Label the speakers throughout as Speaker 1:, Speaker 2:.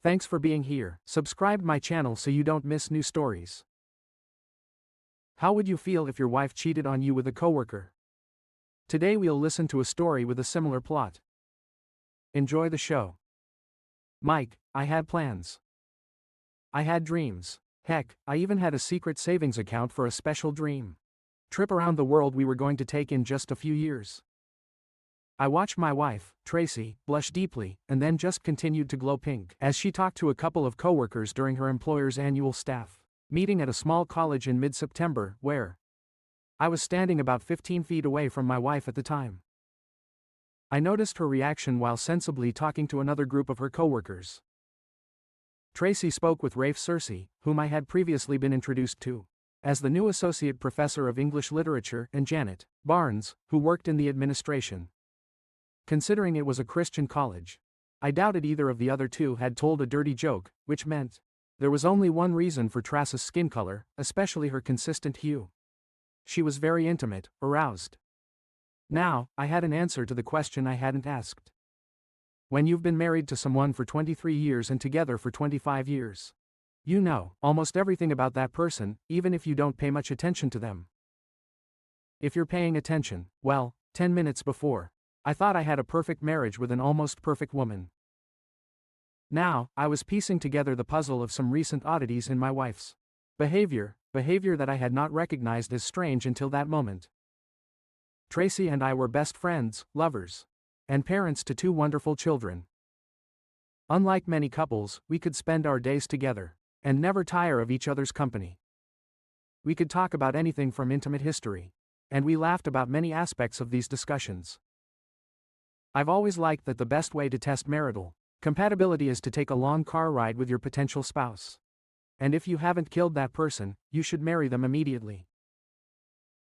Speaker 1: Thanks for being here. Subscribe my channel so you don't miss new stories. How would you feel if your wife cheated on you with a coworker? Today we'll listen to a story with a similar plot. Enjoy the show. Mike, I had plans. I had dreams. Heck, I even had a secret savings account for a special dream trip around the world we were going to take in just a few years. I watched my wife, Tracy, blush deeply, and then just continued to glow pink as she talked to a couple of coworkers during her employer's annual staff meeting at a small college in mid-September, where I was standing about 15 feet away from my wife at the time. I noticed her reaction while sensibly talking to another group of her coworkers. Tracy spoke with Rafe Cersei, whom I had previously been introduced to as the new associate professor of English literature, and Janet Barnes, who worked in the administration. Considering it was a Christian college, I doubted either of the other two had told a dirty joke, which meant there was only one reason for Tracy's skin color, especially her consistent hue. She was very intimate, aroused. Now, I had an answer to the question I hadn't asked. When you've been married to someone for 23 years and together for 25 years, you know almost everything about that person, even if you don't pay much attention to them. If you're paying attention, well, 10 minutes before, I thought I had a perfect marriage with an almost perfect woman. Now, I was piecing together the puzzle of some recent oddities in my wife's behavior that I had not recognized as strange until that moment. Tracy and I were best friends, lovers, and parents to two wonderful children. Unlike many couples, we could spend our days together and never tire of each other's company. We could talk about anything from intimate history, and we laughed about many aspects of these discussions. I've always liked that the best way to test marital compatibility is to take a long car ride with your potential spouse. And if you haven't killed that person, you should marry them immediately.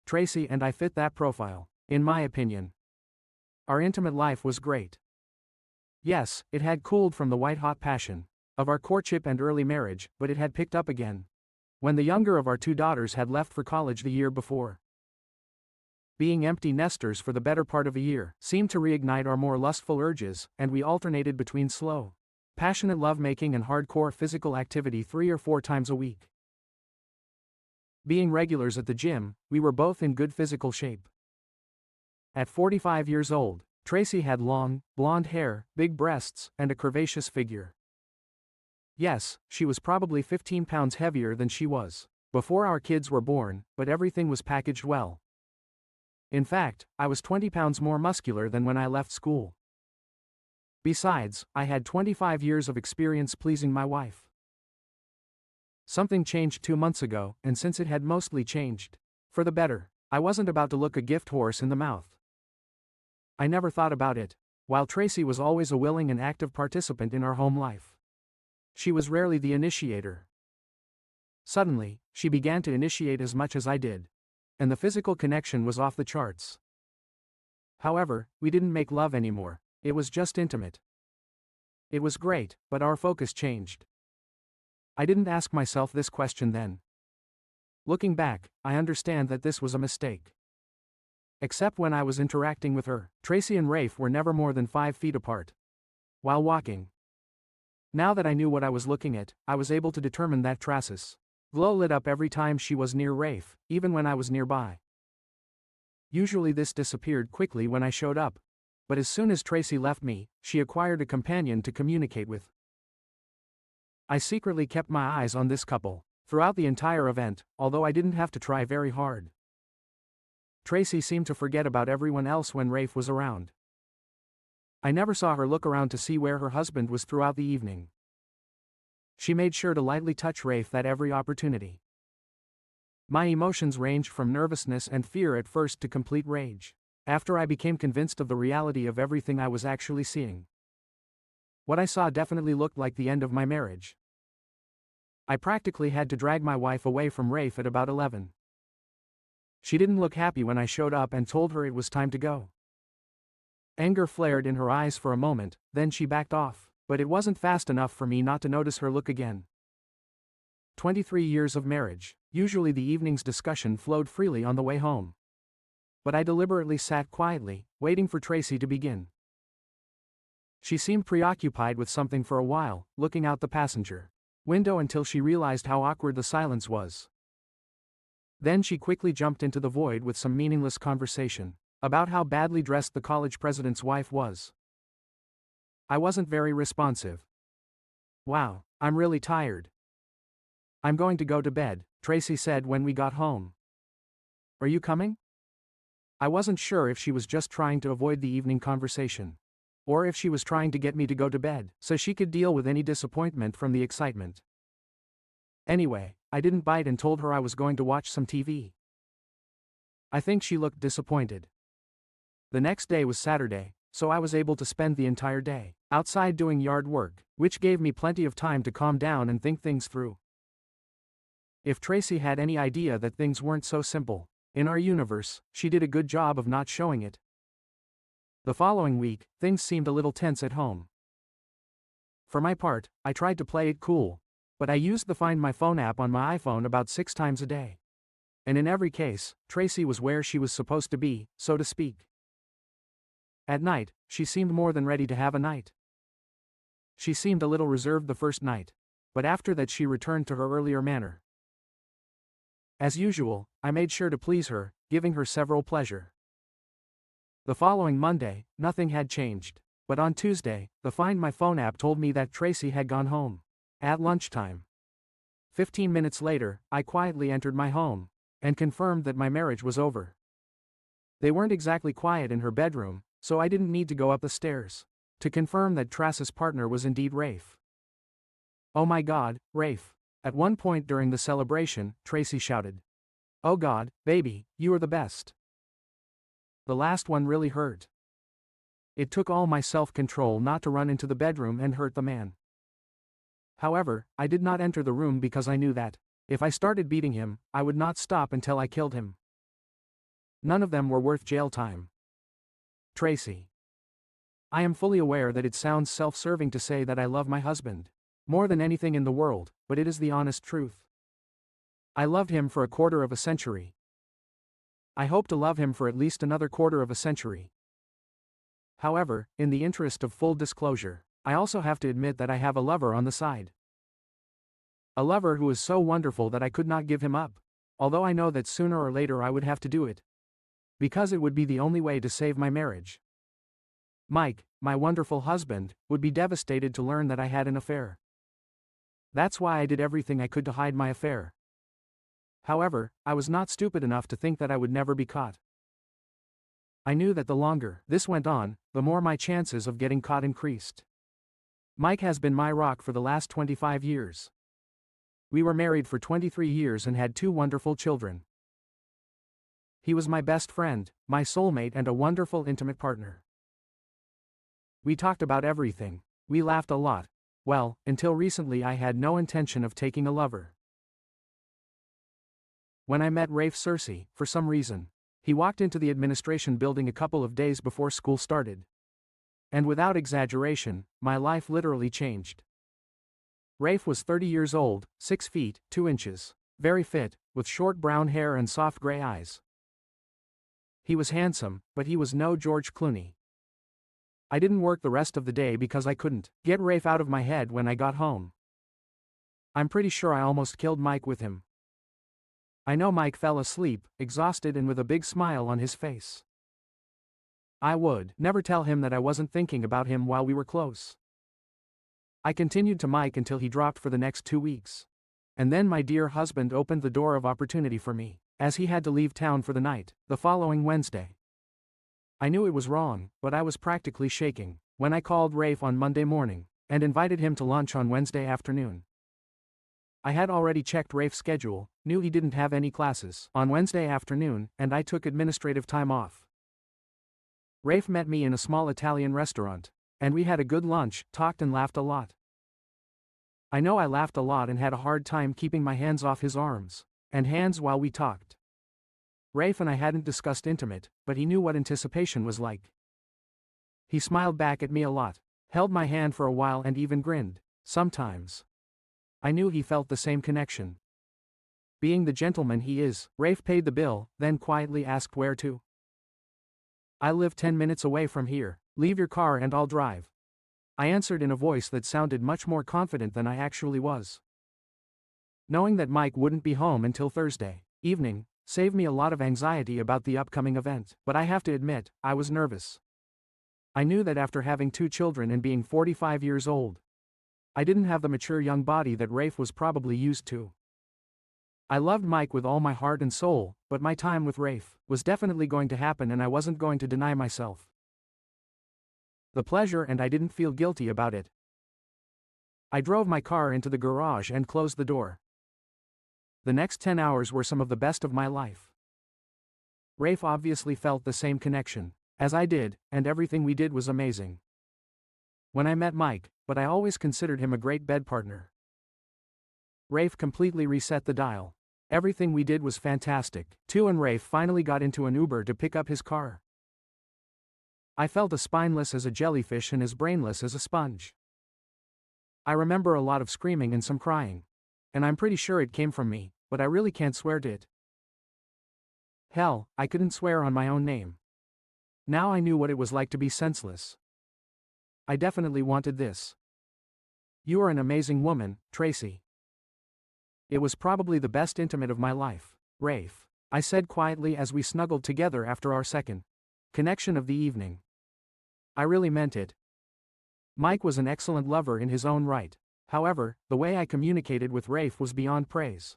Speaker 1: Tracy and I fit that profile, in my opinion. Our intimate life was great. Yes, it had cooled from the white-hot passion of our courtship and early marriage, but it had picked up again when the younger of our two daughters had left for college the year before. Being empty nesters for the better part of a year seemed to reignite our more lustful urges, and we alternated between slow, passionate lovemaking and hardcore physical activity 3 or 4 times a week. Being regulars at the gym, we were both in good physical shape. At 45 years old, Tracy had long, blonde hair, big breasts, and a curvaceous figure. Yes, she was probably 15 pounds heavier than she was before our kids were born, but everything was packaged well. In fact, I was 20 pounds more muscular than when I left school. Besides, I had 25 years of experience pleasing my wife. Something changed 2 months ago, and since it had mostly changed for the better, I wasn't about to look a gift horse in the mouth. I never thought about it, while Tracy was always a willing and active participant in our home life. She was rarely the initiator. Suddenly, she began to initiate as much as I did, and the physical connection was off the charts. However, we didn't make love anymore, it was just intimate. It was great, but our focus changed. I didn't ask myself this question then. Looking back, I understand that this was a mistake. Except when I was interacting with her, Tracy and Rafe were never more than 5 feet apart while walking. Now that I knew what I was looking at, I was able to determine that Tracy's glow lit up every time she was near Rafe, even when I was nearby. Usually this disappeared quickly when I showed up, but as soon as Tracy left me, she acquired a companion to communicate with. I secretly kept my eyes on this couple throughout the entire event, although I didn't have to try very hard. Tracy seemed to forget about everyone else when Rafe was around. I never saw her look around to see where her husband was throughout the evening. She made sure to lightly touch Rafe at every opportunity. My emotions ranged from nervousness and fear at first to complete rage after I became convinced of the reality of everything I was actually seeing. What I saw definitely looked like the end of my marriage. I practically had to drag my wife away from Rafe at about 11. She didn't look happy when I showed up and told her it was time to go. Anger flared in her eyes for a moment, then she backed off, but it wasn't fast enough for me not to notice her look again. 23 years of marriage, usually the evening's discussion flowed freely on the way home. But I deliberately sat quietly, waiting for Tracy to begin. She seemed preoccupied with something for a while, looking out the passenger window until she realized how awkward the silence was. Then she quickly jumped into the void with some meaningless conversation about how badly dressed the college president's wife was. I wasn't very responsive. Wow, I'm really tired. I'm going to go to bed, Tracy said when we got home. Are you coming? I wasn't sure if she was just trying to avoid the evening conversation, or if she was trying to get me to go to bed so she could deal with any disappointment from the excitement. Anyway, I didn't bite and told her I was going to watch some TV. I think she looked disappointed. The next day was Saturday, so I was able to spend the entire day outside doing yard work, which gave me plenty of time to calm down and think things through. If Tracy had any idea that things weren't so simple in our universe, she did a good job of not showing it. The following week, things seemed a little tense at home. For my part, I tried to play it cool, but I used the Find My Phone app on my iPhone about 6 times a day. And in every case, Tracy was where she was supposed to be, so to speak. At night, she seemed more than ready to have a night. She seemed a little reserved the first night, but after that she returned to her earlier manner. As usual, I made sure to please her, giving her several pleasure. The following Monday, nothing had changed, but on Tuesday, the Find My Phone app told me that Tracy had gone home at lunchtime. 15 minutes later, I quietly entered my home and confirmed that my marriage was over. They weren't exactly quiet in her bedroom, so I didn't need to go up the stairs to confirm that Trace's partner was indeed Rafe. Oh my God, Rafe. At one point during the celebration, Tracy shouted, "Oh God, baby, you are the best." The last one really hurt. It took all my self-control not to run into the bedroom and hurt the man. However, I did not enter the room because I knew that, if I started beating him, I would not stop until I killed him. None of them were worth jail time. Tracy. I am fully aware that it sounds self-serving to say that I love my husband more than anything in the world, but it is the honest truth. I loved him for a quarter of a century. I hope to love him for at least another quarter of a century. However, in the interest of full disclosure, I also have to admit that I have a lover on the side. A lover who is so wonderful that I could not give him up, although I know that sooner or later I would have to do it, because it would be the only way to save my marriage. Mike, my wonderful husband, would be devastated to learn that I had an affair. That's why I did everything I could to hide my affair. However, I was not stupid enough to think that I would never be caught. I knew that the longer this went on, the more my chances of getting caught increased. Mike has been my rock for the last 25 years. We were married for 23 years and had 2 wonderful children. He was my best friend, my soulmate, and a wonderful intimate partner. We talked about everything. We laughed a lot. Well, until recently I had no intention of taking a lover. When I met Rafe Cersei, for some reason, he walked into the administration building a couple of days before school started. And without exaggeration, my life literally changed. Rafe was 30 years old, 6 feet, 2 inches, very fit, with short brown hair and soft gray eyes. He was handsome, but he was no George Clooney. I didn't work the rest of the day because I couldn't get Rafe out of my head when I got home. I'm pretty sure I almost killed Mike with him. I know Mike fell asleep, exhausted and with a big smile on his face. I would never tell him that I wasn't thinking about him while we were close. I continued to Mike until he dropped for the next 2 weeks. And then my dear husband opened the door of opportunity for me, as he had to leave town for the night, the following Wednesday. I knew it was wrong, but I was practically shaking when I called Rafe on Monday morning and invited him to lunch on Wednesday afternoon. I had already checked Rafe's schedule, knew he didn't have any classes on Wednesday afternoon, and I took administrative time off. Rafe met me in a small Italian restaurant, and we had a good lunch, talked and laughed a lot. I know I laughed a lot and had a hard time keeping my hands off his arms and hands while we talked. Rafe and I hadn't discussed intimate, but he knew what anticipation was like. He smiled back at me a lot, held my hand for a while and even grinned, sometimes. I knew he felt the same connection. Being the gentleman he is, Rafe paid the bill, then quietly asked where to. I live 10 minutes away from here, leave your car and I'll drive. I answered in a voice that sounded much more confident than I actually was. Knowing that Mike wouldn't be home until Thursday evening saved me a lot of anxiety about the upcoming event, but I have to admit, I was nervous. I knew that after having 2 children and being 45 years old, I didn't have the mature young body that Rafe was probably used to. I loved Mike with all my heart and soul, but my time with Rafe was definitely going to happen and I wasn't going to deny myself the pleasure, and I didn't feel guilty about it. I drove my car into the garage and closed the door. The next 10 hours were some of the best of my life. Rafe obviously felt the same connection as I did, and everything we did was amazing. When I met Mike, but I always considered him a great bed partner. Rafe completely reset the dial. Everything we did was fantastic, too, and Rafe finally got into an Uber to pick up his car. I felt as spineless as a jellyfish and as brainless as a sponge. I remember a lot of screaming and some crying. And I'm pretty sure it came from me, but I really can't swear to it. Hell, I couldn't swear on my own name. Now I knew what it was like to be senseless. I definitely wanted this. You are an amazing woman, Tracy. It was probably the best intimate of my life, Rafe, I said quietly as we snuggled together after our second connection of the evening. I really meant it. Mike was an excellent lover in his own right. However, the way I communicated with Rafe was beyond praise.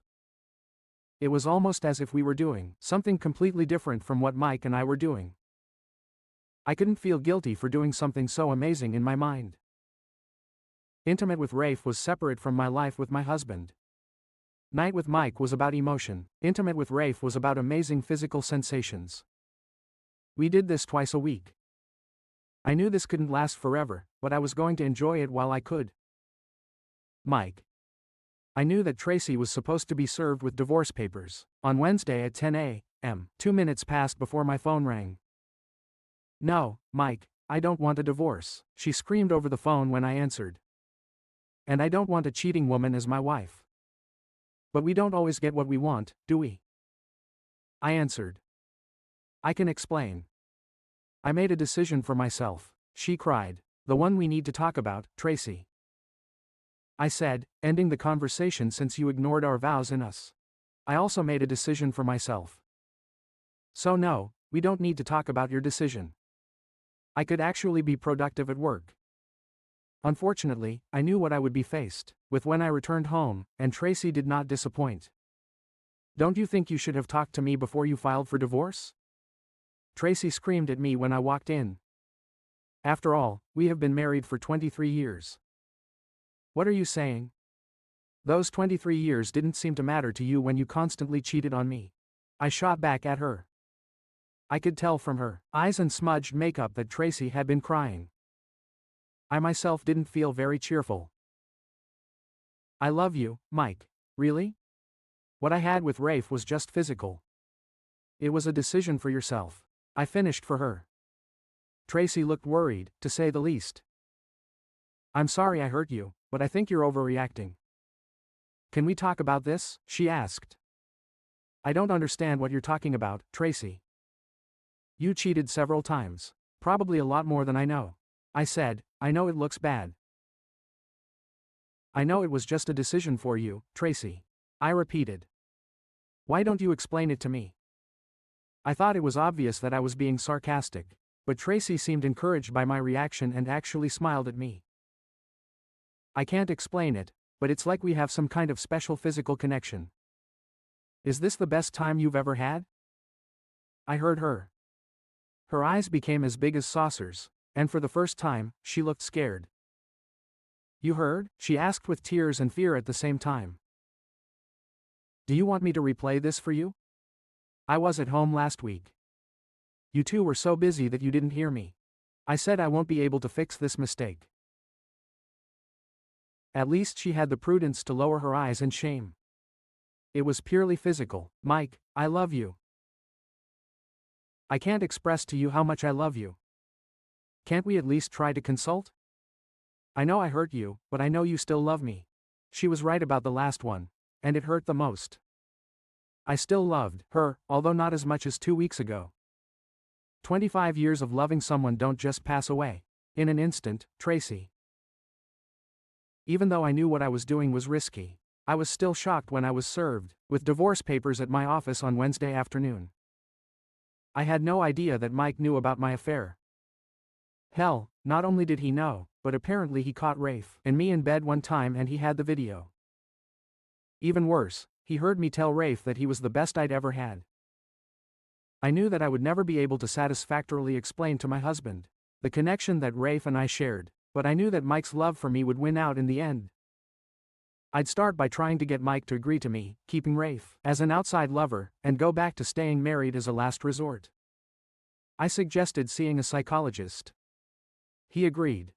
Speaker 1: It was almost as if we were doing something completely different from what Mike and I were doing. I couldn't feel guilty for doing something so amazing in my mind. Intimate with Rafe was separate from my life with my husband. Night with Mike was about emotion. Intimate with Rafe was about amazing physical sensations. We did this twice a week. I knew this couldn't last forever, but I was going to enjoy it while I could. Mike. I knew that Tracy was supposed to be served with divorce papers on Wednesday at 10 a.m. 2 minutes passed before my phone rang. No, Mike, I don't want a divorce, she screamed over the phone when I answered. And I don't want a cheating woman as my wife. But we don't always get what we want, do we? I answered. I can explain. I made a decision for myself, she cried. The one we need to talk about, Tracy. I said, ending the conversation since you ignored our vows and us. I also made a decision for myself. So no, we don't need to talk about your decision. I could actually be productive at work. Unfortunately, I knew what I would be faced with when I returned home, and Tracy did not disappoint. Don't you think you should have talked to me before you filed for divorce? Tracy screamed at me when I walked in. After all, we have been married for 23 years. What are you saying? Those 23 years didn't seem to matter to you when you constantly cheated on me. I shot back at her. I could tell from her eyes and smudged makeup that Tracy had been crying. I myself didn't feel very cheerful. I love you, Mike. Really? What I had with Rafe was just physical. It was a decision for yourself. I finished for her. Tracy looked worried, to say the least. I'm sorry I hurt you, but I think you're overreacting. Can we talk about this? She asked. I don't understand what you're talking about, Tracy. You cheated several times. Probably a lot more than I know. I said, I know it looks bad. I know it was just a decision for you, Tracy. I repeated. Why don't you explain it to me? I thought it was obvious that I was being sarcastic, but Tracy seemed encouraged by my reaction and actually smiled at me. I can't explain it, but it's like we have some kind of special physical connection. Is this the best time you've ever had? I heard her. Her eyes became as big as saucers, and for the first time, she looked scared. You heard? She asked with tears and fear at the same time. Do you want me to replay this for you? I was at home last week. You two were so busy that you didn't hear me. I said I won't be able to fix this mistake. At least she had the prudence to lower her eyes in shame. It was purely physical. Mike, I love you. I can't express to you how much I love you. Can't we at least try to consult? I know I hurt you, but I know you still love me. She was right about the last one, and it hurt the most. I still loved her, although not as much as 2 weeks ago. 25 years of loving someone don't just pass away in an instant, Tracy. Even though I knew what I was doing was risky, I was still shocked when I was served with divorce papers at my office on Wednesday afternoon. I had no idea that Mike knew about my affair. Hell, not only did he know, but apparently he caught Rafe and me in bed one time and he had the video. Even worse, he heard me tell Rafe that he was the best I'd ever had. I knew that I would never be able to satisfactorily explain to my husband the connection that Rafe and I shared, but I knew that Mike's love for me would win out in the end. I'd start by trying to get Mike to agree to me keeping Rafe as an outside lover, and go back to staying married as a last resort. I suggested seeing a psychologist. He agreed.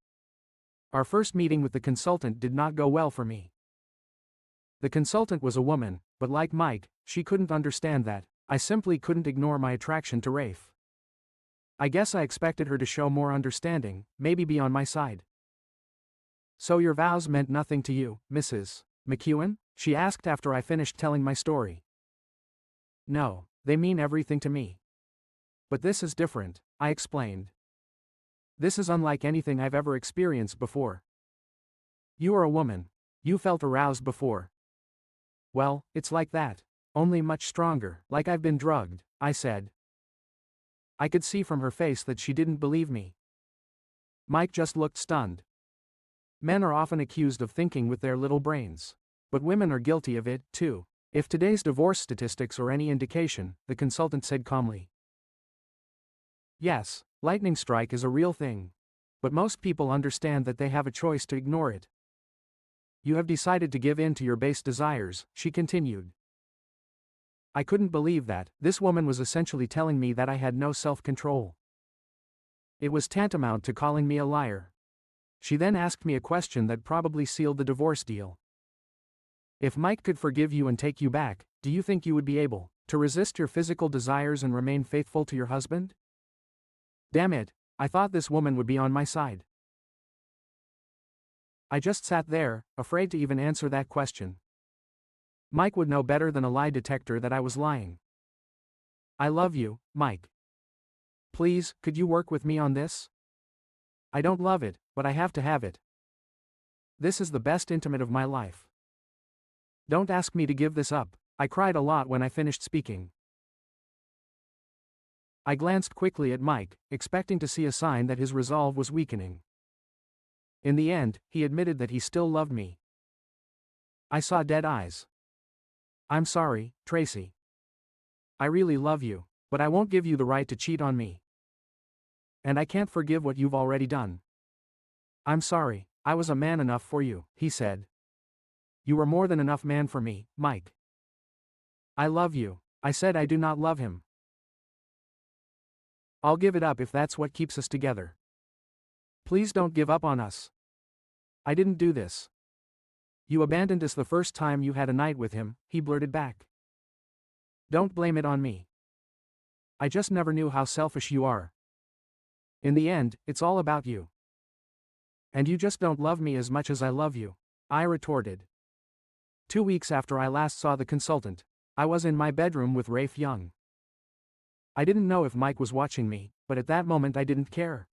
Speaker 1: Our first meeting with the consultant did not go well for me. The consultant was a woman, but like Mike, she couldn't understand that I simply couldn't ignore my attraction to Rafe. I guess I expected her to show more understanding, maybe be on my side. "So your vows meant nothing to you, Mrs. McEwen?" she asked after I finished telling my story. "No, they mean everything to me. But this is different," I explained. "This is unlike anything I've ever experienced before." "You are a woman. You felt aroused before." "Well, it's like that. Only much stronger, like I've been drugged," I said. I could see from her face that she didn't believe me. Mike just looked stunned. Men are often accused of thinking with their little brains. But women are guilty of it, too. If today's divorce statistics are any indication, the consultant said calmly. Yes, lightning strike is a real thing. But most people understand that they have a choice to ignore it. You have decided to give in to your base desires, she continued. I couldn't believe that. This woman was essentially telling me that I had no self-control. It was tantamount to calling me a liar. She then asked me a question that probably sealed the divorce deal. If Mike could forgive you and take you back, do you think you would be able to resist your physical desires and remain faithful to your husband? Damn it, I thought this woman would be on my side. I just sat there, afraid to even answer that question. Mike would know better than a lie detector that I was lying. "I love you, Mike. Please, could you work with me on this? I don't love it, but I have to have it. This is the best intimate of my life. Don't ask me to give this up." I cried a lot when I finished speaking. I glanced quickly at Mike, expecting to see a sign that his resolve was weakening. In the end, he admitted that he still loved me. I saw dead eyes. "I'm sorry, Tracy. I really love you, but I won't give you the right to cheat on me. And I can't forgive what you've already done." "I'm sorry, I was a man enough for you," he said. "You were more than enough man for me, Mike." "I love you," I said. "I do not love him. I'll give it up if that's what keeps us together. Please don't give up on us. I didn't do this." "You abandoned us the first time you had a night with him," he blurted back. "Don't blame it on me. I just never knew how selfish you are. In the end, it's all about you. And you just don't love me as much as I love you," I retorted. 2 weeks after I last saw the consultant, I was in my bedroom with Rafe Young. I didn't know if Mike was watching me, but at that moment I didn't care.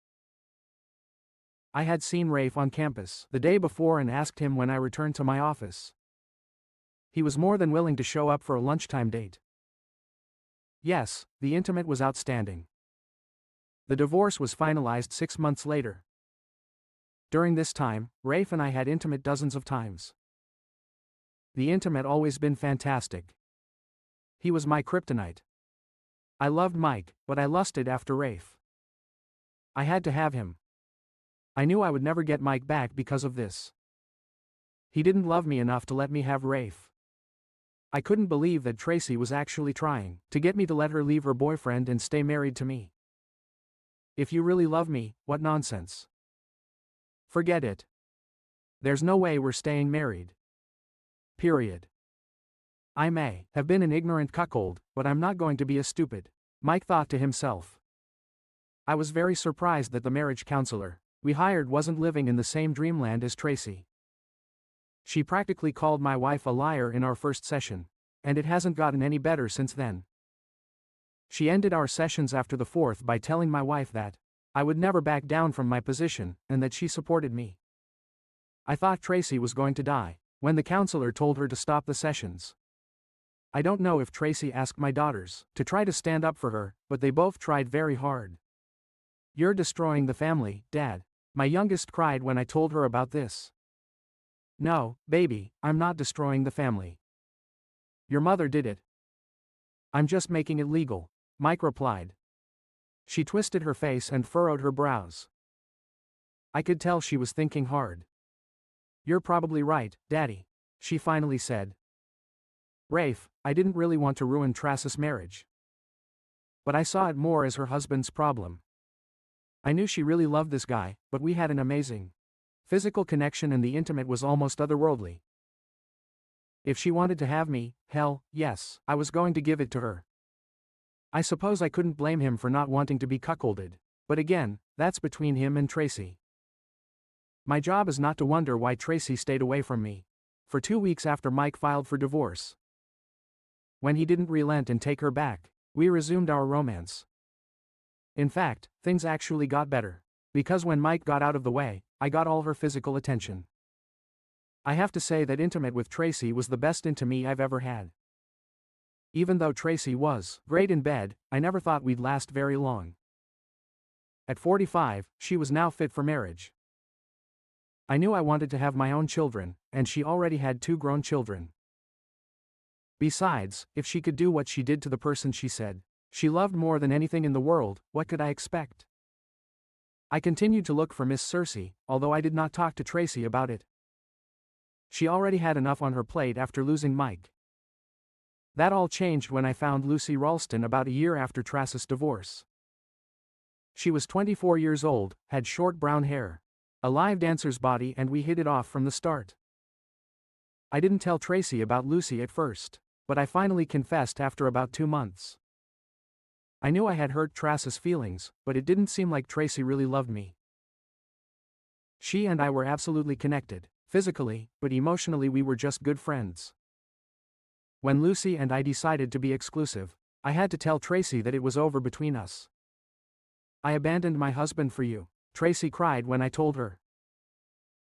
Speaker 1: I had seen Rafe on campus the day before and asked him when I returned to my office. He was more than willing to show up for a lunchtime date. Yes, the intimate was outstanding. The divorce was finalized 6 months later. During this time, Rafe and I had intimate dozens of times. The intimate always been fantastic. He was my kryptonite. I loved Mike, but I lusted after Rafe. I had to have him. I knew I would never get Mike back because of this. He didn't love me enough to let me have Rafe. I couldn't believe that Tracy was actually trying to get me to let her leave her boyfriend and stay married to me. If you really love me, what nonsense. Forget it. There's no way we're staying married. Period. I may have been an ignorant cuckold, but I'm not going to be a stupid, Mike thought to himself. I was very surprised that the marriage counselor we hired wasn't living in the same dreamland as Tracy. She practically called my wife a liar in our first session, and it hasn't gotten any better since then. She ended our sessions after the fourth by telling my wife that I would never back down from my position, and that she supported me. I thought Tracy was going to die when the counselor told her to stop the sessions. I don't know if Tracy asked my daughters to try to stand up for her, but they both tried very hard. "You're destroying the family, Dad." My youngest cried when I told her about this. "No, baby, I'm not destroying the family. Your mother did it. I'm just making it legal," Mike replied. She twisted her face and furrowed her brows. I could tell she was thinking hard. "You're probably right, Daddy," she finally said. "Rafe, I didn't really want to ruin Tracy's marriage. But I saw it more as her husband's problem. I knew she really loved this guy, but we had an amazing physical connection and the intimate was almost otherworldly. If she wanted to have me, hell, yes, I was going to give it to her. I suppose I couldn't blame him for not wanting to be cuckolded, but again, that's between him and Tracy. My job is not to wonder why Tracy stayed away from me for 2 weeks after Mike filed for divorce. When he didn't relent and take her back, we resumed our romance. In fact, things actually got better, because when Mike got out of the way, I got all her physical attention. I have to say that intimate with Tracy was the best intimacy I've ever had. Even though Tracy was great in bed, I never thought we'd last very long. At 45, she was now fit for marriage. I knew I wanted to have my own children, and she already had 2 grown children. Besides, if she could do what she did to the person she said she loved more than anything in the world, what could I expect? I continued to look for Miss Cersei, although I did not talk to Tracy about it. She already had enough on her plate after losing Mike. That all changed when I found Lucy Ralston about a year after Tracy's divorce. She was 24 years old, had short brown hair, a live dancer's body, and we hit it off from the start. I didn't tell Tracy about Lucy at first, but I finally confessed after about 2 months. I knew I had hurt Tracy's feelings, but it didn't seem like Tracy really loved me. She and I were absolutely connected, physically, but emotionally we were just good friends. When Lucy and I decided to be exclusive, I had to tell Tracy that it was over between us. "I abandoned my husband for you," Tracy cried when I told her.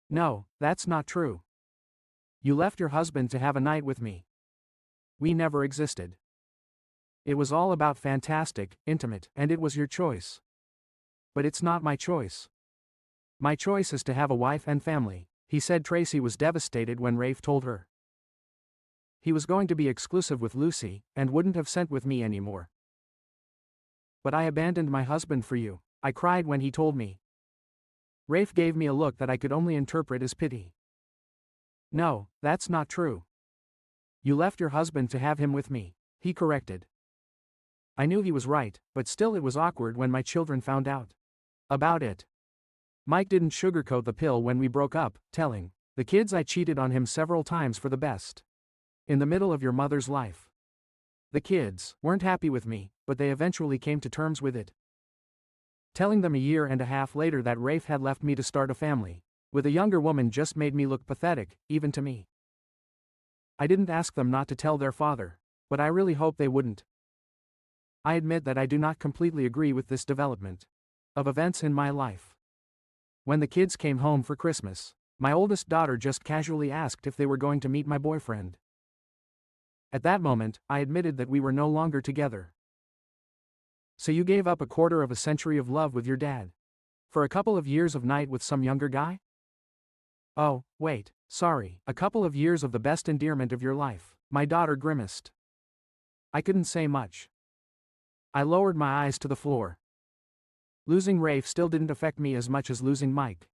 Speaker 1: "No, that's not true. You left your husband to have a night with me. We never existed. It was all about fantastic, intimate, and it was your choice. But it's not my choice. My choice is to have a wife and family," he said. Tracy was devastated when Rafe told her he was going to be exclusive with Lucy, and wouldn't have sent with me anymore. "But I abandoned my husband for you," I cried when he told me. Rafe gave me a look that I could only interpret as pity. "No, that's not true. You left your husband to have him with me," he corrected. I knew he was right, but still it was awkward when my children found out about it. Mike didn't sugarcoat the pill when we broke up, telling the kids I cheated on him several times for the best. In the middle of your mother's life. The kids weren't happy with me, but they eventually came to terms with it. Telling them a year and a half later that Rafe had left me to start a family with a younger woman just made me look pathetic, even to me. I didn't ask them not to tell their father, but I really hope they wouldn't. I admit that I do not completely agree with this development of events in my life. When the kids came home for Christmas, my oldest daughter just casually asked if they were going to meet my boyfriend. At that moment, I admitted that we were no longer together. "So you gave up a quarter of a century of love with your dad for a couple of years of night with some younger guy?" "Oh, wait, sorry, a couple of years of the best endearment of your life," my daughter grimaced. I couldn't say much. I lowered my eyes to the floor. Losing Rafe still didn't affect me as much as losing Mike.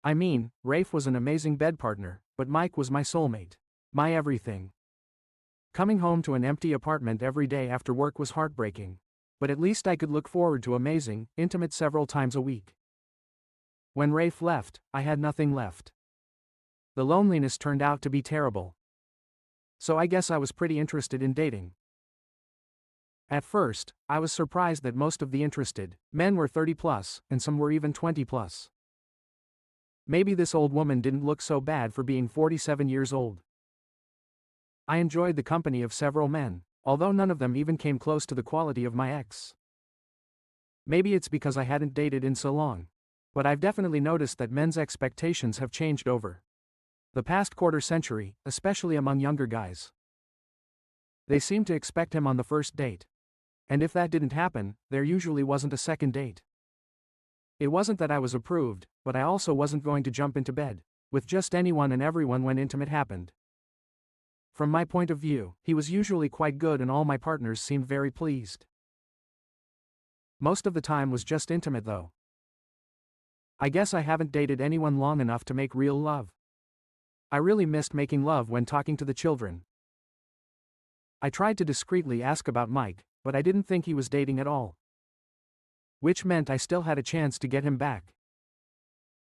Speaker 1: I mean, Rafe was an amazing bed partner, but Mike was my soulmate. My everything. Coming home to an empty apartment every day after work was heartbreaking. But at least I could look forward to amazing, intimate several times a week. When Rafe left, I had nothing left. The loneliness turned out to be terrible. So I guess I was pretty interested in dating. At first, I was surprised that most of the interested men were 30 plus, and some were even 20 plus. Maybe this old woman didn't look so bad for being 47 years old. I enjoyed the company of several men, although none of them even came close to the quality of my ex. Maybe it's because I hadn't dated in so long. But I've definitely noticed that men's expectations have changed over the past quarter century, especially among younger guys. They seem to expect him on the first date. And if that didn't happen, there usually wasn't a second date. It wasn't that I was approved, but I also wasn't going to jump into bed with just anyone and everyone when intimate happened. From my point of view, he was usually quite good and all my partners seemed very pleased. Most of the time was just intimate though. I guess I haven't dated anyone long enough to make real love. I really missed making love when talking to the children. I tried to discreetly ask about Mike, but I didn't think he was dating at all. Which meant I still had a chance to get him back.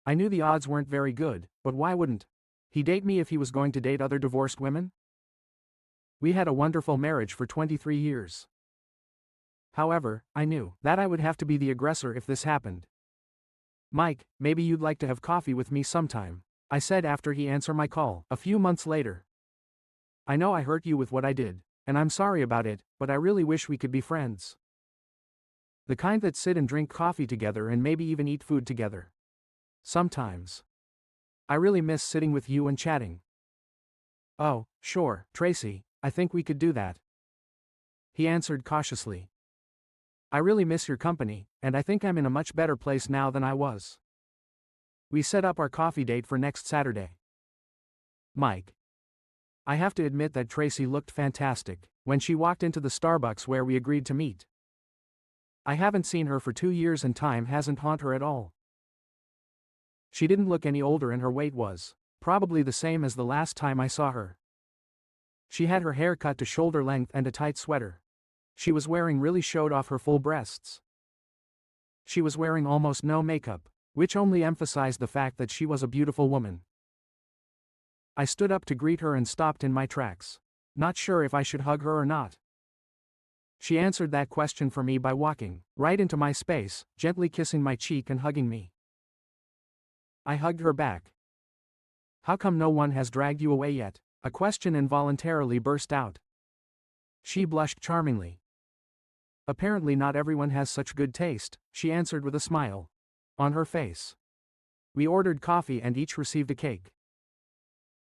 Speaker 1: I knew the odds weren't very good, but why wouldn't he date me if he was going to date other divorced women? We had a wonderful marriage for 23 years. However, I knew that I would have to be the aggressor if this happened. Mike, maybe you'd like to have coffee with me sometime, I said after he answered my call, a few months later. I know I hurt you with what I did, and I'm sorry about it, but I really wish we could be friends. The kind that sit and drink coffee together and maybe even eat food together. Sometimes. I really miss sitting with you and chatting. Oh, sure, Tracy, I think we could do that. He answered cautiously. I really miss your company, and I think I'm in a much better place now than I was. We set up our coffee date for next Saturday. Mike. I have to admit that Tracy looked fantastic when she walked into the Starbucks where we agreed to meet. I haven't seen her for 2 years and time hasn't haunted her at all. She didn't look any older and her weight was probably the same as the last time I saw her. She had her hair cut to shoulder length and a tight sweater. She was wearing really showed off her full breasts. She was wearing almost no makeup, which only emphasized the fact that she was a beautiful woman. I stood up to greet her and stopped in my tracks, not sure if I should hug her or not. She answered that question for me by walking right into my space, gently kissing my cheek and hugging me. I hugged her back. How come no one has dragged you away yet? A question involuntarily burst out. She blushed charmingly. Apparently not everyone has such good taste, she answered with a smile on her face. We ordered coffee and each received a cake.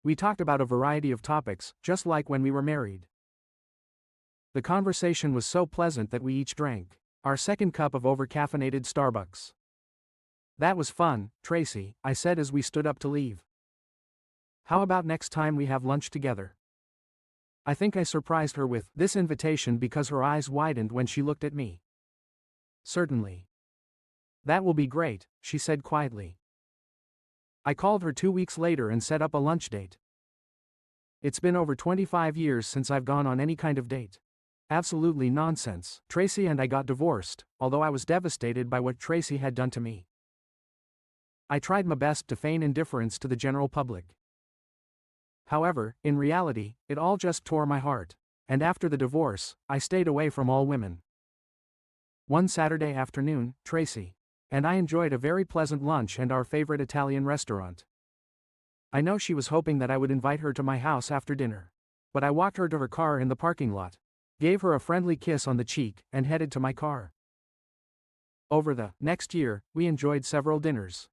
Speaker 1: We talked about a variety of topics, just like when we were married. The conversation was so pleasant that we each drank our second cup of over-caffeinated Starbucks. That was fun, Tracy, I said as we stood up to leave. How about next time we have lunch together? I think I surprised her with this invitation because her eyes widened when she looked at me. Certainly. That will be great, she said quietly. I called her 2 weeks later and set up a lunch date. It's been over 25 years since I've gone on any kind of date. Absolutely nonsense. Tracy and I got divorced, although I was devastated by what Tracy had done to me. I tried my best to feign indifference to the general public. However, in reality, it all just tore my heart, and after the divorce, I stayed away from all women. One Saturday afternoon, Tracy and I enjoyed a very pleasant lunch at our favorite Italian restaurant. I know she was hoping that I would invite her to my house after dinner, but I walked her to her car in the parking lot, gave her a friendly kiss on the cheek, and headed to my car. Over the next year, we enjoyed several dinners.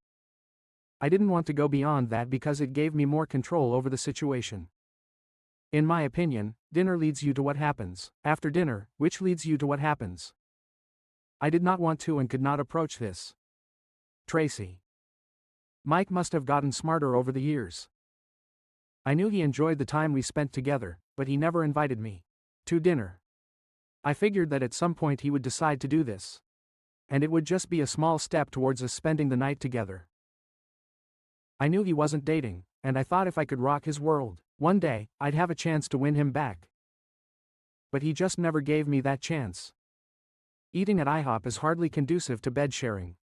Speaker 1: I didn't want to go beyond that because it gave me more control over the situation. In my opinion, dinner leads you to what happens after dinner, which leads you to what happens. I did not want to and could not approach this. Tracy. Mike must have gotten smarter over the years. I knew he enjoyed the time we spent together, but he never invited me to dinner. I figured that at some point he would decide to do this. And it would just be a small step towards us spending the night together. I knew he wasn't dating, and I thought if I could rock his world, one day, I'd have a chance to win him back. But he just never gave me that chance. Eating at IHOP is hardly conducive to bed sharing.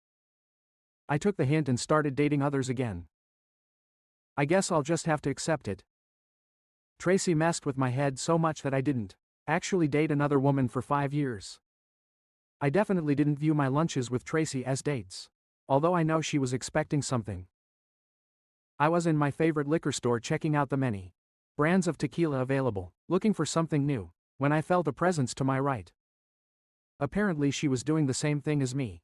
Speaker 1: I took the hint and started dating others again. I guess I'll just have to accept it. Tracy messed with my head so much that I didn't actually date another woman for 5 years. I definitely didn't view my lunches with Tracy as dates, although I know she was expecting something. I was in my favorite liquor store checking out the many brands of tequila available, looking for something new, when I felt a presence to my right. Apparently she was doing the same thing as me.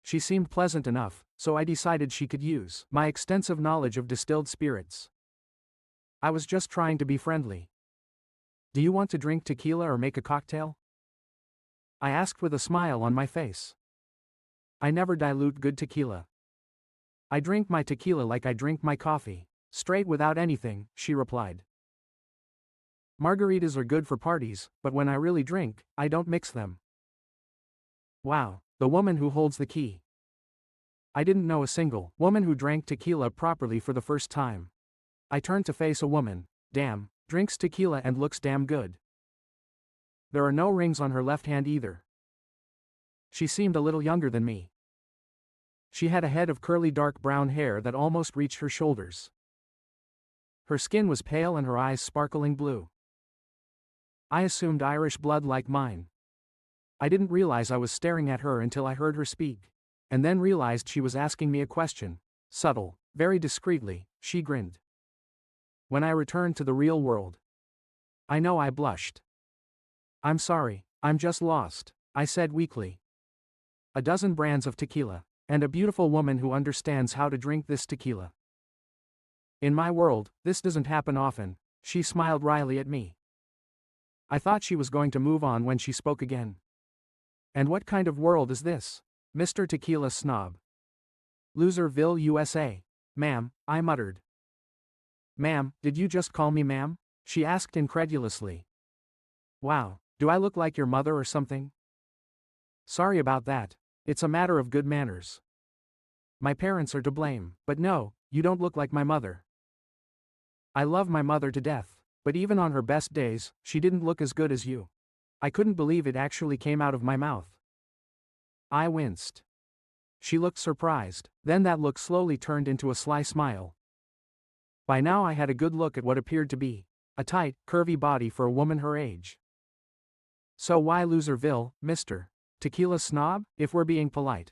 Speaker 1: She seemed pleasant enough, so I decided she could use my extensive knowledge of distilled spirits. I was just trying to be friendly. Do you want to drink tequila or make a cocktail? I asked with a smile on my face. I never dilute good tequila. I drink my tequila like I drink my coffee, straight without anything, she replied. Margaritas are good for parties, but when I really drink, I don't mix them. Wow, the woman who holds the key. I didn't know a single woman who drank tequila properly for the first time. I turned to face a woman. Damn, drinks tequila and looks damn good. There are no rings on her left hand either. She seemed a little younger than me. She had a head of curly dark brown hair that almost reached her shoulders. Her skin was pale and her eyes sparkling blue. I assumed Irish blood like mine. I didn't realize I was staring at her until I heard her speak, and then realized she was asking me a question. Subtle, very discreetly, she grinned. When I returned to the real world, I know I blushed. I'm sorry, I'm just lost, I said weakly. A dozen brands of tequila, and a beautiful woman who understands how to drink this tequila. In my world, this doesn't happen often, she smiled wryly at me. I thought she was going to move on when she spoke again. And what kind of world is this, Mr. Tequila Snob? Loserville, USA. Ma'am, I muttered. Ma'am, did you just call me ma'am? She asked incredulously. Wow, do I look like your mother or something? Sorry about that, it's a matter of good manners. My parents are to blame, but no, you don't look like my mother. I love my mother to death, but even on her best days, she didn't look as good as you. I couldn't believe it actually came out of my mouth. I winced. She looked surprised, then that look slowly turned into a sly smile. By now I had a good look at what appeared to be a tight, curvy body for a woman her age. So why Loserville, Mr. Tequila Snob, if we're being polite?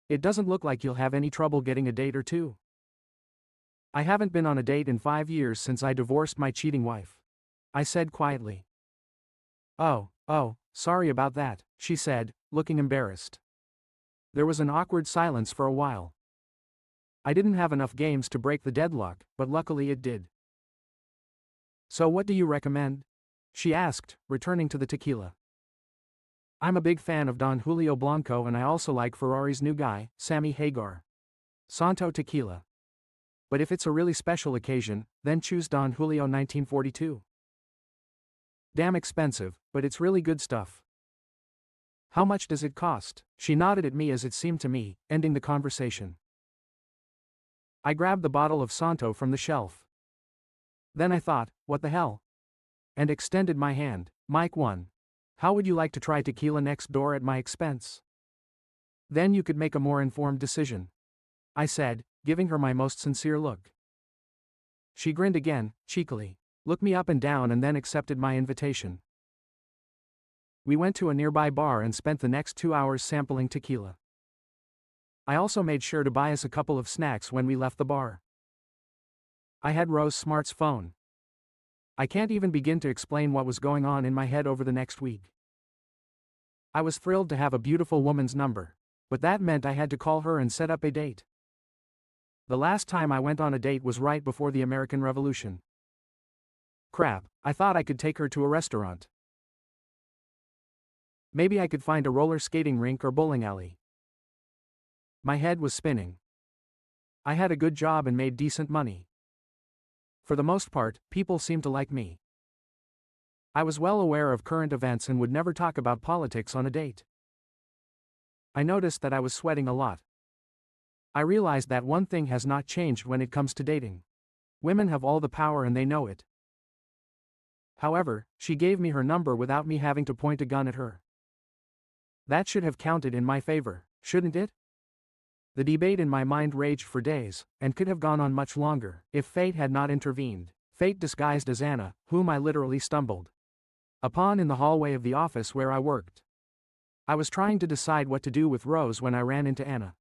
Speaker 1: It doesn't look like you'll have any trouble getting a date or two. I haven't been on a date in 5 years since I divorced my cheating wife, I said quietly. Oh, sorry about that, she said, looking embarrassed. There was an awkward silence for a while. I didn't have enough games to break the deadlock, but luckily it did. So what do you recommend? She asked, returning to the tequila. I'm a big fan of Don Julio Blanco and I also like Ferrari's new guy, Sammy Hagar. Santo Tequila. But if it's a really special occasion, then choose Don Julio 1942. Damn expensive, but it's really good stuff. How much does it cost? She nodded at me as it seemed to me, ending the conversation. I grabbed the bottle of Santo from the shelf. Then I thought, what the hell? And extended my hand. Mike 1. How would you like to try tequila next door at my expense? Then you could make a more informed decision, I said, giving her my most sincere look. She grinned again, cheekily, looked me up and down and then accepted my invitation. We went to a nearby bar and spent the next 2 hours sampling tequila. I also made sure to buy us a couple of snacks when we left the bar. I had Rose Smart's phone. I can't even begin to explain what was going on in my head over the next week. I was thrilled to have a beautiful woman's number, but that meant I had to call her and set up a date. The last time I went on a date was right before the American Revolution. Crap, I thought I could take her to a restaurant. Maybe I could find a roller skating rink or bowling alley. My head was spinning. I had a good job and made decent money. For the most part, people seemed to like me. I was well aware of current events and would never talk about politics on a date. I noticed that I was sweating a lot. I realized that one thing has not changed when it comes to dating. Women have all the power and they know it. However, she gave me her number without me having to point a gun at her. That should have counted in my favor, shouldn't it? The debate in my mind raged for days, and could have gone on much longer, if fate had not intervened. Fate disguised as Anna, whom I literally stumbled upon in the hallway of the office where I worked. I was trying to decide what to do with Rose when I ran into Anna.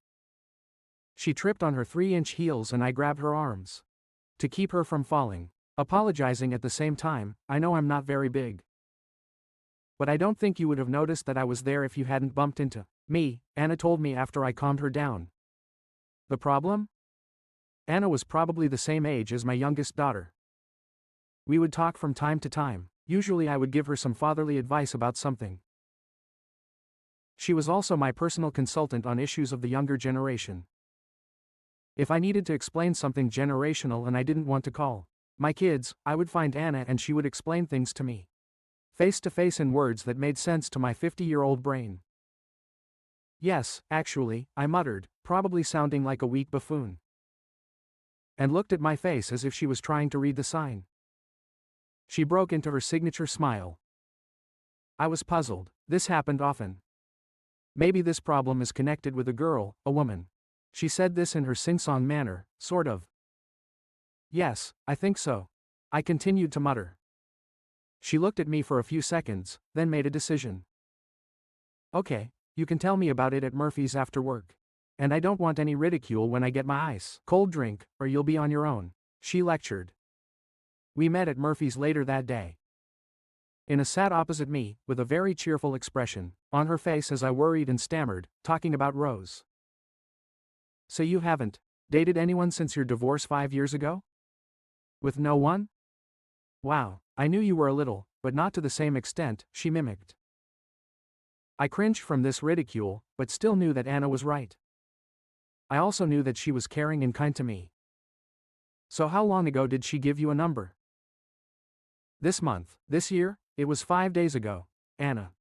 Speaker 1: She tripped on her 3-inch heels and I grabbed her arms to keep her from falling, apologizing at the same time. I know I'm not very big, but I don't think you would have noticed that I was there if you hadn't bumped into Anna told me after I calmed her down. The problem? Anna was probably the same age as my youngest daughter. We would talk from time to time. Usually I would give her some fatherly advice about something. She was also my personal consultant on issues of the younger generation. If I needed to explain something generational and I didn't want to call my kids, I would find Anna and she would explain things to me. Face to face in words that made sense to my 50-year-old brain. Yes, actually, I muttered, probably sounding like a weak buffoon. And looked at my face as if she was trying to read the sign. She broke into her signature smile. I was puzzled. This happened often. Maybe this problem is connected with a girl, a woman. She said this in her sing-song manner, sort of. Yes, I think so. I continued to mutter. She looked at me for a few seconds, then made a decision. Okay, you can tell me about it at Murphy's after work. And I don't want any ridicule when I get my ice cold drink, or you'll be on your own, she lectured. We met at Murphy's later that day. Anna sat opposite me, with a very cheerful expression on her face as I worried and stammered, talking about Rose. So you haven't dated anyone since your divorce 5 years ago? With no one? Wow, I knew you were a little, but not to the same extent, she mimicked. I cringed from this ridicule, but still knew that Anna was right. I also knew that she was caring and kind to me. So how long ago did she give you a number? This month, this year, it was 5 days ago, Anna.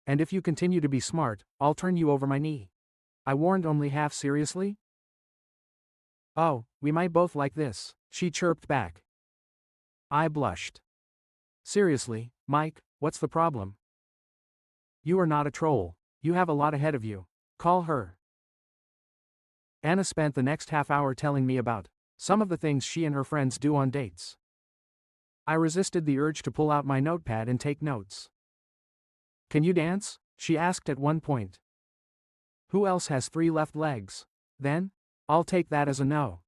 Speaker 1: And if you continue to be smart, I'll turn you over my knee. I warned only half seriously. Oh, we might both like this, she chirped back. I blushed. Seriously, Mike, what's the problem? You are not a troll. You have a lot ahead of you. Call her. Anna spent the next half hour telling me about some of the things she and her friends do on dates. I resisted the urge to pull out my notepad and take notes. Can you dance? She asked at one point. Who else has 3 left legs? Then? I'll take that as a no.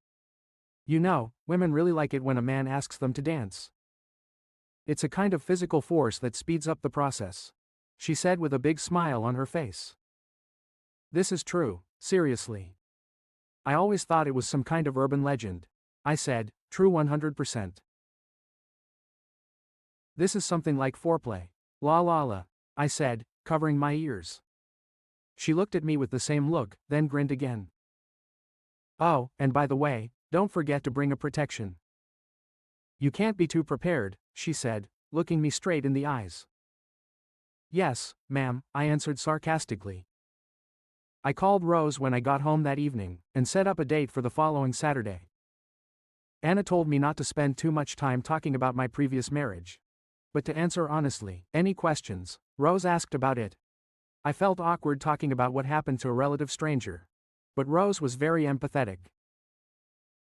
Speaker 1: You know, women really like it when a man asks them to dance. It's a kind of physical force that speeds up the process, she said with a big smile on her face. This is true, seriously. I always thought it was some kind of urban legend. I said, true 100%. This is something like foreplay. La la la, I said, covering my ears. She looked at me with the same look, then grinned again. Oh, and by the way, don't forget to bring a protection. You can't be too prepared, she said, looking me straight in the eyes. Yes, ma'am, I answered sarcastically. I called Rose when I got home that evening, and set up a date for the following Saturday. Anna told me not to spend too much time talking about my previous marriage, but to answer honestly any questions Rose asked about it. I felt awkward talking about what happened to a relative stranger, but Rose was very empathetic.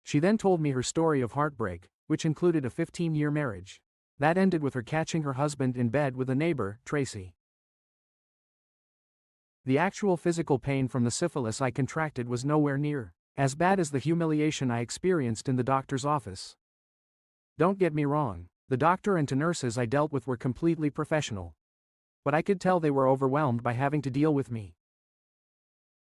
Speaker 1: She then told me her story of heartbreak, which included a 15-year marriage that ended with her catching her husband in bed with a neighbor, Tracy. The actual physical pain from the syphilis I contracted was nowhere near as bad as the humiliation I experienced in the doctor's office. Don't get me wrong, the doctor and 2 nurses I dealt with were completely professional. But I could tell they were overwhelmed by having to deal with me.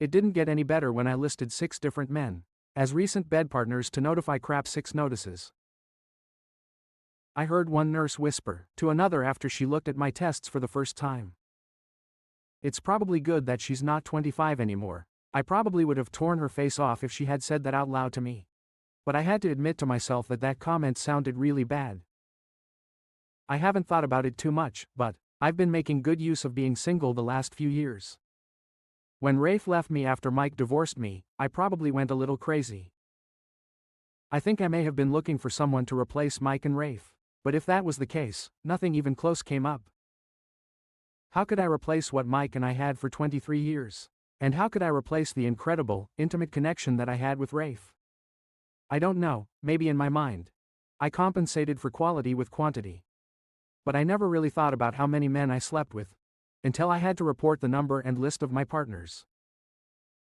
Speaker 1: It didn't get any better when I listed 6 different men as recent bed partners to notify crap 6 notices. I heard one nurse whisper to another after she looked at my tests for the first time. It's probably good that she's not 25 anymore. I probably would have torn her face off if she had said that out loud to me. But I had to admit to myself that that comment sounded really bad. I haven't thought about it too much, but I've been making good use of being single the last few years. When Rafe left me after Mike divorced me, I probably went a little crazy. I think I may have been looking for someone to replace Mike and Rafe, but if that was the case, nothing even close came up. How could I replace what Mike and I had for 23 years? And how could I replace the incredible, intimate connection that I had with Rafe? I don't know, maybe in my mind. I compensated for quality with quantity. But I never really thought about how many men I slept with, until I had to report the number and list of my partners.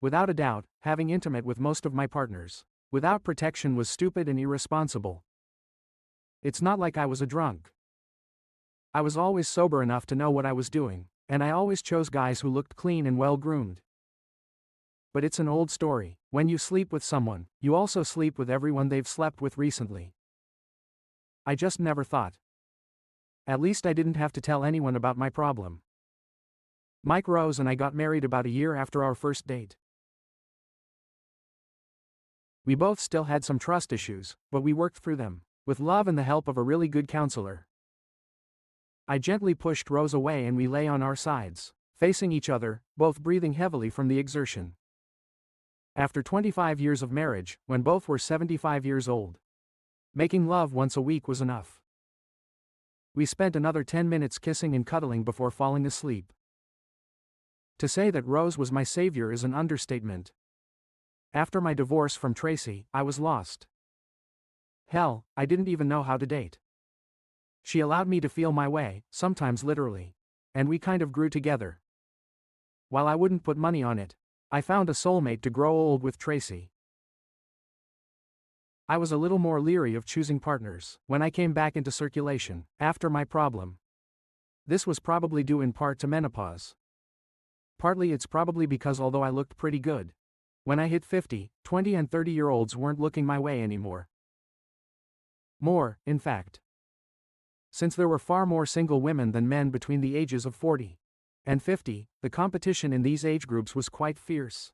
Speaker 1: Without a doubt, having intimate with most of my partners, without protection was stupid and irresponsible. It's not like I was a drunk. I was always sober enough to know what I was doing, And I always chose guys who looked clean and well-groomed. But it's an old story. When you sleep with someone, you also sleep with everyone they've slept with recently. I just never thought. At least I didn't have to tell anyone about my problem. Mike, Rose and I got married about a year after our first date. We both still had some trust issues, but we worked through them, with love and the help of a really good counselor. I gently pushed Rose away and we lay on our sides, facing each other, both breathing heavily from the exertion. After 25 years of marriage, when both were 75 years old, making love once a week was enough. We spent another 10 minutes kissing and cuddling before falling asleep. To say that Rose was my savior is an understatement. After my divorce from Tracy, I was lost. Hell, I didn't even know how to date. She allowed me to feel my way, sometimes literally. And we kind of grew together. While I wouldn't put money on it, I found a soulmate to grow old with Tracy. I was a little more leery of choosing partners when I came back into circulation, after my problem. This was probably due in part to menopause. Partly it's probably because although I looked pretty good, when I hit 50, 20 and 30-year-olds weren't looking my way anymore. More, in fact. Since there were far more single women than men between the ages of 40 and 50, the competition in these age groups was quite fierce.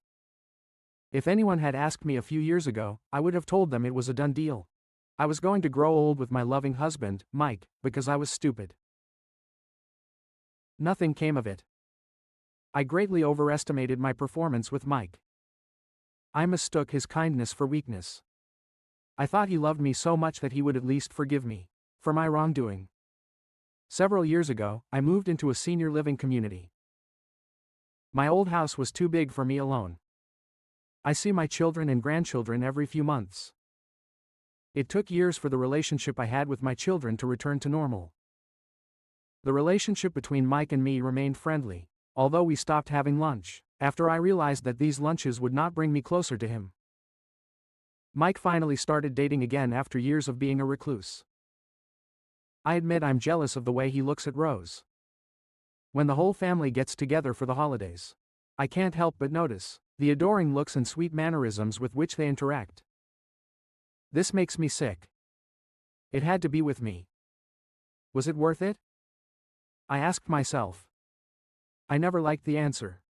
Speaker 1: If anyone had asked me a few years ago, I would have told them it was a done deal. I was going to grow old with my loving husband, Mike, because I was stupid. Nothing came of it. I greatly overestimated my performance with Mike. I mistook his kindness for weakness. I thought he loved me so much that he would at least forgive me for my wrongdoing. Several years ago, I moved into a senior living community. My old house was too big for me alone. I see my children and grandchildren every few months. It took years for the relationship I had with my children to return to normal. The relationship between Mike and me remained friendly, although we stopped having lunch, after I realized that these lunches would not bring me closer to him. Mike finally started dating again after years of being a recluse. I admit I'm jealous of the way he looks at Rose. When the whole family gets together for the holidays, I can't help but notice the adoring looks and sweet mannerisms with which they interact. This makes me sick. It had to be with me. Was it worth it? I asked myself. I never liked the answer.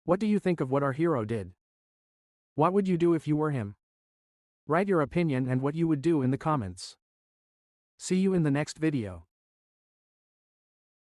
Speaker 1: What do you think of what our hero did? What would you do if you were him? Write your opinion and what you would do in the comments. See you in the next video.